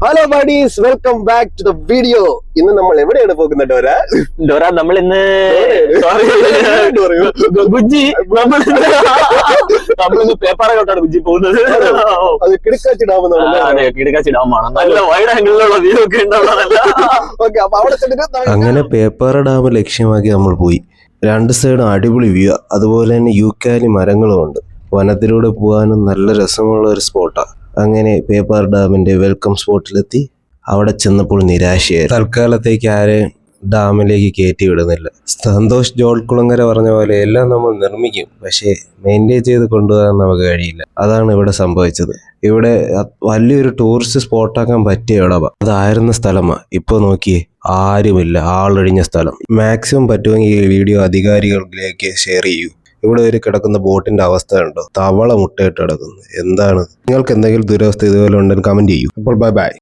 Hello buddies, welcome back to the video. ഇന്ന് നമ്മൾ എവിടെയാണ് പോകുന്നത് ഡോറ? നമ്മൾ ഇന്ന് ഗുജ്ജി നമ്മളിന്ന് പേപ്പാറോട്ടാണ് ഗുജ്ജി പോകുന്നത്. അത് കിടക്കാച്ചി ഡാം എന്നാണ്. അതെ, കിടക്കാച്ചി ഡാമാണ്. നല്ല വൈഡ് ആംഗിളിലുള്ള വ്യൂ ഒക്കെ ഉണ്ടാവുന്നതല്ല. ഓക്കെ, അപ്പൊ അവിടെ ചെന്നിട്ട് അങ്ങനെ പേപ്പാറ ഡാം ലക്ഷ്യമാക്കി നമ്മൾ പോയി. രണ്ട് സൈഡും അടിപൊളി വ്യൂ, അതുപോലെ തന്നെ യൂക്കാലി മരങ്ങളും ഉണ്ട്. വനത്തിലൂടെ പോകാനും നല്ല രസമുള്ള ഒരു സ്പോട്ടാണ്. അങ്ങനെ പേപ്പാറ ഡാമിന്റെ വെൽക്കം സ്പോട്ടിലെത്തി. അവിടെ ചെന്നപ്പോൾ നിരാശയായി. തൽക്കാലത്തേക്ക് ആരെയും ഡാമിലേക്ക് കയറ്റി വിടുന്നില്ല. സന്തോഷ് ജോൾക്കുളങ്ങര പറഞ്ഞ പോലെ എല്ലാം നമ്മൾ നിർമ്മിക്കും, പക്ഷേ മെയിൻറ്റെയിൻ ചെയ്ത് കൊണ്ടുപോകാൻ നമുക്ക് കഴിയില്ല. അതാണ് ഇവിടെ സംഭവിച്ചത്. ഇവിടെ വലിയൊരു ടൂറിസ്റ്റ് സ്പോട്ടാക്കാൻ പറ്റിയ ഇടവ. അതായിരുന്ന സ്ഥലമാണ്. ഇപ്പോൾ നോക്കിയേ, ആരുമില്ല, ആളൊഴിഞ്ഞ സ്ഥലം. മാക്സിമം പറ്റുമെങ്കിൽ ഈ വീഡിയോ അധികാരികളിലേക്ക് ഷെയർ ചെയ്യൂ. ഇവിടെ ഒരു കിടക്കുന്ന ബോട്ടിന്റെ അവസ്ഥ ഉണ്ടോ? തവള മുട്ടയിട്ട് കിടക്കുന്നു. എന്താണ്? നിങ്ങൾക്ക് എന്തെങ്കിലും ദുരവസ്ഥ ഇതുപോലെ ഉണ്ടെങ്കിൽ കമന്റ് ചെയ്യൂ. അപ്പോൾ ബൈ ബൈ.